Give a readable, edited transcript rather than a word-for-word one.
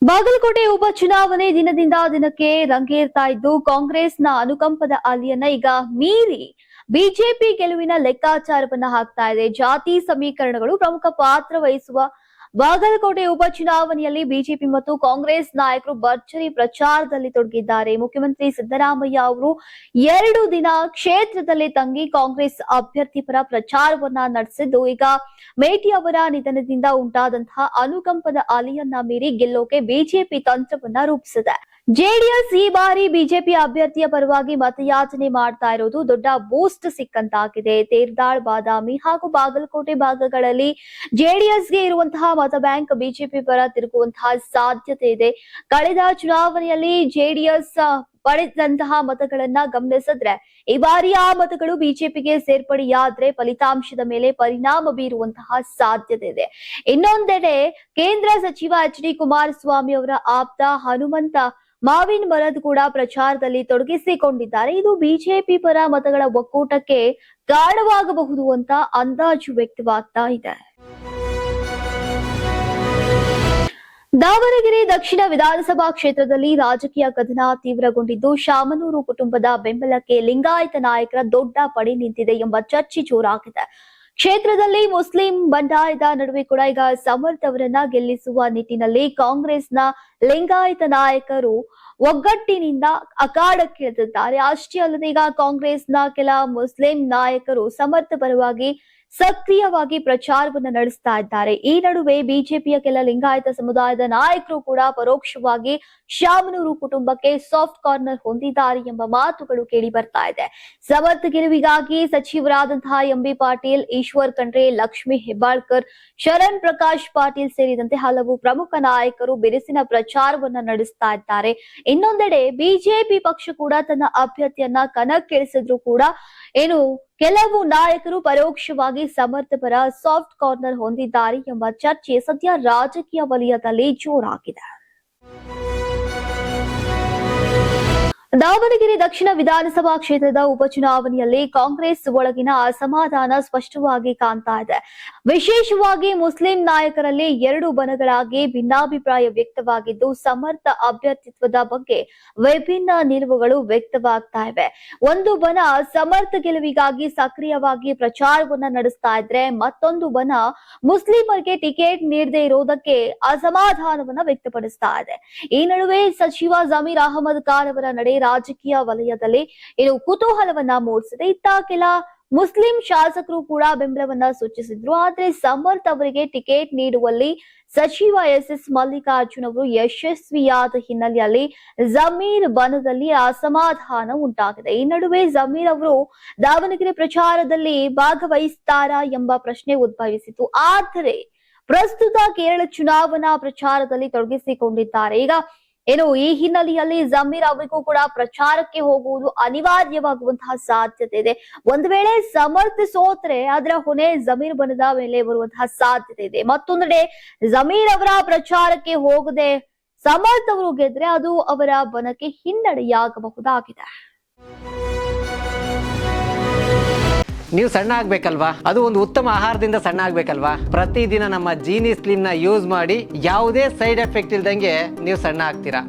ಬಾಗಲಕೋಟೆ ಉಪಚುನಾವಣೆ ದಿನದಿಂದ ದಿನಕ್ಕೆ ರಂಗೇರ್ತಾ ಇದ್ದು ಕಾಂಗ್ರೆಸ್ನ ಅನುಕಂಪದ ಅಲೆಯನ್ನ ಈಗ ಮೀರಿ ಬಿಜೆಪಿ ಗೆಲುವಿನ ಲೆಕ್ಕಾಚಾರವನ್ನ ಹಾಕ್ತಾ ಇದೆ. ಜಾತಿ ಸಮೀಕರಣಗಳು ಪ್ರಮುಖ ಪಾತ್ರ ವಹಿಸುವ ಬಾಗಲಕೋಟೆ ಉಪಚುನಾವಣೆಯಲ್ಲಿ ಬಿಜೆಪಿ ಮತ್ತು ಕಾಂಗ್ರೆಸ್ ನಾಯಕರು ಭರ್ಜರಿ ಪ್ರಚಾರದಲ್ಲಿ ತೊಡಗಿದ್ದಾರೆ. ಮುಖ್ಯಮಂತ್ರಿ ಸಿದ್ದರಾಮಯ್ಯ ಅವರು 2 ದಿನ ಕ್ಷೇತ್ರದಲ್ಲಿ ತಂಗಿ ಕಾಂಗ್ರೆಸ್ ಅಭ್ಯರ್ಥಿ ಪರ ಪ್ರಚಾರವನ್ನ ನಡೆಸಿದ್ದು, ಈಗ ಮೇಟಿ ಅವರ ನಿಧನದಿಂದ ಉಂಟಾದಂತಹ ಅನುಕಂಪದ ಅಲೆಯನ್ನ ಮೀರಿ ಗೆಲ್ಲೋಕೆ ಬಿಜೆಪಿ ತಂತ್ರವನ್ನ ರೂಪಿಸಿದೆ. ಜೆಡಿಎಸ್ ಈ ಬಾರಿ ಬಿಜೆಪಿ ಅಭ್ಯರ್ಥಿಯ ಪರವಾಗಿ ಮತಯಾಚನೆ ಮಾಡ್ತಾ ಇರೋದು ದೊಡ್ಡ ಬೂಸ್ಟ್ ಸಿಕ್ಕಂತಾಗಿದೆ. ತೇರ್ದಾಳ್, ಬಾದಾಮಿ ಹಾಗೂ ಬಾಗಲಕೋಟೆ ಭಾಗಗಳಲ್ಲಿ ಜೆಡಿಎಸ್ಗೆ ಇರುವಂತಹ ಮತ ಬ್ಯಾಂಕ್ ಬಿಜೆಪಿ ಪರ ತಿರುಗುವಂತಹ ಸಾಧ್ಯತೆ ಇದೆ. ಕಳೆದ ಚುನಾವಣೆಯಲ್ಲಿ ಜೆಡಿಎಸ್ ಪಡೆದಂತಹ ಮತಗಳನ್ನ ಗಮನಿಸಿದ್ರೆ ಈ ಬಾರಿ ಆ ಮತಗಳು ಬಿಜೆಪಿಗೆ ಸೇರ್ಪಡೆಯಾದ್ರೆ ಫಲಿತಾಂಶದ ಮೇಲೆ ಪರಿಣಾಮ ಬೀರುವಂತಹ ಸಾಧ್ಯತೆ ಇದೆ. ಇನ್ನೊಂದೆಡೆ ಕೇಂದ್ರ ಸಚಿವ ಎಚ್.ಡಿ. ಕುಮಾರಸ್ವಾಮಿ ಅವರ ಆಪ್ತ ಹನುಮಂತ ಮಾವಿನ ಮರದ್ ಕೂಡ ಪ್ರಚಾರದಲ್ಲಿ ತೊಡಗಿಸಿಕೊಂಡಿದ್ದಾರೆ. ಇದು ಬಿಜೆಪಿ ಪರ ಮತಗಳ ಒಕ್ಕೂಟಕ್ಕೆ ಕಾರಣವಾಗಬಹುದು ಅಂತ ಅಂದಾಜು ವ್ಯಕ್ತವಾಗ್ತಾ ಇದೆ. ದಾವಣಗೆರೆ ದಕ್ಷಿಣ ವಿಧಾನಸಭಾ ಕ್ಷೇತ್ರದಲ್ಲಿ ರಾಜಕೀಯ ಕದನ ತೀವ್ರಗೊಂಡಿದ್ದು, ಶಾಮನೂರು ಕುಟುಂಬದ ಬೆಂಬಲಕ್ಕೆ ಲಿಂಗಾಯತ ನಾಯಕರ ದೊಡ್ಡ ಪಡೆ ನಿಂತಿದೆ ಎಂಬ ಚರ್ಚೆ ಜೋರಾಗಿದೆ. ಕ್ಷೇತ್ರದಲ್ಲಿ ಮುಸ್ಲಿಂ ಬಂಡಾಯದ ನಡುವೆ ಕೂಡ ಈಗ ಸಮರ್ಥ್ ಅವರನ್ನ ಗೆಲ್ಲಿಸುವ ನಿಟ್ಟಿನಲ್ಲಿ ಕಾಂಗ್ರೆಸ್ನ ಲಿಂಗಾಯತ ನಾಯಕರು ಒಗ್ಗಟ್ಟಿನಿಂದ ಅಖಾಡಕ್ಕಿಳಿದಿದ್ದಾರೆ. ಅಷ್ಟೇ ಅಲ್ಲದೆ ಈಗ ಕಾಂಗ್ರೆಸ್ನ ಕೆಲ ಮುಸ್ಲಿಂ ನಾಯಕರು ಸಮರ್ಥ್ ಪರವಾಗಿ ಸಕ್ರಿಯವಾಗಿ ಪ್ರಚಾರವನ್ನು ನಡೆಸ್ತಾ ಇದ್ದಾರೆ. ಈ ನಡುವೆ ಬಿಜೆಪಿಯ ಕೆಲ ಲಿಂಗಾಯತ ಸಮುದಾಯದ ನಾಯಕರು ಕೂಡ ಪರೋಕ್ಷವಾಗಿ ಶಾಮನೂರು ಕುಟುಂಬಕ್ಕೆ ಸಾಫ್ಟ್ ಕಾರ್ನರ್ ಹೊಂದಿದ್ದಾರೆ ಎಂಬ ಮಾತುಗಳು ಕೇಳಿ ಬರ್ತಾ ಇದೆ. ಸಮರ್ಥ್ ಗೆಲುವಿಗಾಗಿ ಸಚಿವರಾದಂತಹ ಎಂಬಿ ಪಾಟೀಲ್, ಈಶ್ವರ್ ಖಂಡ್ರೆ, ಲಕ್ಷ್ಮೀ ಹೆಬ್ಬಾಳ್ಕರ್, ಶರಣ್ ಪ್ರಕಾಶ್ ಪಾಟೀಲ್ ಸೇರಿದಂತೆ ಹಲವು ಪ್ರಮುಖ ನಾಯಕರು ಬಿರುಸಿನ ಪ್ರಚಾರವನ್ನ ನಡೆಸ್ತಾ ಇದ್ದಾರೆ. ಇನ್ನೊಂದೆಡೆ ಬಿಜೆಪಿ ಪಕ್ಷ ಕೂಡ ತನ್ನ ಅಭ್ಯರ್ಥಿಯನ್ನ ಕಣಕ್ಕಿಳಿಸಿದ್ರು ಕೂಡ ಕೆಲವು ನಾಯಕರು ಪರೋಕ್ಷವಾಗಿ ಸಮರ್ಥ್ ಪರ ಸಾಫ್ಟ್ ಕಾರ್ನರ್ ಹೊಂದಿದ್ದಾರೆ ಎಂಬ ಚರ್ಚೆ ಸದ್ಯ ರಾಜಕೀಯ ವಲಯದಲ್ಲಿ ಜೋರಾಗಿದೆ. ದಾವಣಗೆರೆ ದಕ್ಷಿಣ ವಿಧಾನಸಭಾ ಕ್ಷೇತ್ರದ ಉಪಚುನಾವಣೆಯಲ್ಲಿ ಕಾಂಗ್ರೆಸ್ ಒಳಗಿನ ಅಸಮಾಧಾನ ಸ್ಪಷ್ಟವಾಗಿ ಕಾಣ್ತಾ ಇದೆ. ವಿಶೇಷವಾಗಿ ಮುಸ್ಲಿಂ ನಾಯಕರಲ್ಲಿ 2 ಬಣಗಳಾಗಿ ಭಿನ್ನಾಭಿಪ್ರಾಯ ವ್ಯಕ್ತವಾಗಿದ್ದು, ಸಮರ್ಥ ಅಭ್ಯರ್ಥಿತ್ವದ ಬಗ್ಗೆ ವಿಭಿನ್ನ ನಿಲುವುಗಳು ವ್ಯಕ್ತವಾಗ್ತಾ ಇವೆ. ಒಂದು ಬಣ ಸಮರ್ಥ ಗೆಲುವಿಗಾಗಿ ಸಕ್ರಿಯವಾಗಿ ಪ್ರಚಾರವನ್ನ ನಡೆಸ್ತಾ ಇದ್ರೆ, ಮತ್ತೊಂದು ಬಣ ಮುಸ್ಲಿಮರಿಗೆ ಟಿಕೆಟ್ ನೀಡದೇ ಇರೋದಕ್ಕೆ ಅಸಮಾಧಾನವನ್ನ ವ್ಯಕ್ತಪಡಿಸ್ತಾ ಇದೆ. ಈ ನಡುವೆ ಸಚಿವ ಜಮೀರ್ ಅಹಮದ್ ಖಾನ್ ಅವರ ನಡೆ ರಾಜಕೀಯ ವಲಯದಲ್ಲಿ ಕುತೂಹಲವನ್ನ ಮೂಡಿಸಿದೆ. ಇತ್ತ ಕೆಲ ಮುಸ್ಲಿಂ ಶಾಸಕರು ಕೂಡ ಬೆಂಬಲವನ್ನ ಸೂಚಿಸಿದ್ರು. ಆದ್ರೆ ಸಮರ್ಥ್ ಅವರಿಗೆ ಟಿಕೆಟ್ ನೀಡುವಲ್ಲಿ ಸಚಿವ ಎಸ್ ಮಲ್ಲಿಕಾರ್ಜುನ್ ಅವರು ಯಶಸ್ವಿಯಾದ ಹಿನ್ನೆಲೆಯಲ್ಲಿ ಜಮೀರ್ ಬಣದಲ್ಲಿ ಅಸಮಾಧಾನ ಉಂಟಾಗಿದೆ. ಈ ನಡುವೆ ಜಮೀರ್ ಅವರು ದಾವಣಗೆರೆ ಪ್ರಚಾರದಲ್ಲಿ ಭಾಗವಹಿಸುತ್ತಾರಾ ಎಂಬ ಪ್ರಶ್ನೆ ಉದ್ಭವಿಸಿತು. ಆದರೆ ಪ್ರಸ್ತುತ ಕೇರಳ ಚುನಾವಣಾ ಪ್ರಚಾರದಲ್ಲಿ ತೊಡಗಿಸಿಕೊಂಡಿದ್ದಾರೆ. ಈಗ ಈ ಹಿನ್ನೆಲೆಯಲ್ಲಿ ಜಮೀರ್ ಅವರಿಗೂ ಕೂಡ ಪ್ರಚಾರಕ್ಕೆ ಹೋಗುವುದು ಅನಿವಾರ್ಯವಾಗುವಂತಹ ಸಾಧ್ಯತೆ ಇದೆ. ಒಂದು ವೇಳೆ ಸಮರ್ಥ್ ಸೋತ್ರೆ ಅದರ ಹೊಣೆ ಜಮೀರ್ ಬಣದ ಮೇಲೆ ಬರುವಂತಹ ಸಾಧ್ಯತೆ ಇದೆ. ಮತ್ತೊಂದೆಡೆ ಜಮೀರ್ ಅವರ ಪ್ರಚಾರಕ್ಕೆ ಹೋಗದೆ ಸಮರ್ಥ್ ಅವರು ಗೆದ್ರೆ ಅದು ಅವರ ಬಣಕ್ಕೆ ಹಿನ್ನಡೆಯಾಗಬಹುದಾಗಿದೆ. ನೀವು ಸಣ್ಣ ಆಗ್ಬೇಕಲ್ವಾ? ಅದು ಒಂದು ಉತ್ತಮ ಆಹಾರದಿಂದ ಸಣ್ಣ ಆಗ್ಬೇಕಲ್ವಾ? ಪ್ರತಿದಿನ ನಮ್ಮ ಜೀನಿ ಸ್ಲಿಮ್ ನ ಯೂಸ್ ಮಾಡಿ ಯಾವುದೇ ಸೈಡ್ ಎಫೆಕ್ಟ್ ಇಲ್ದಂಗೆ ನೀವು ಸಣ್ಣ ಆಗ್ತೀರಾ.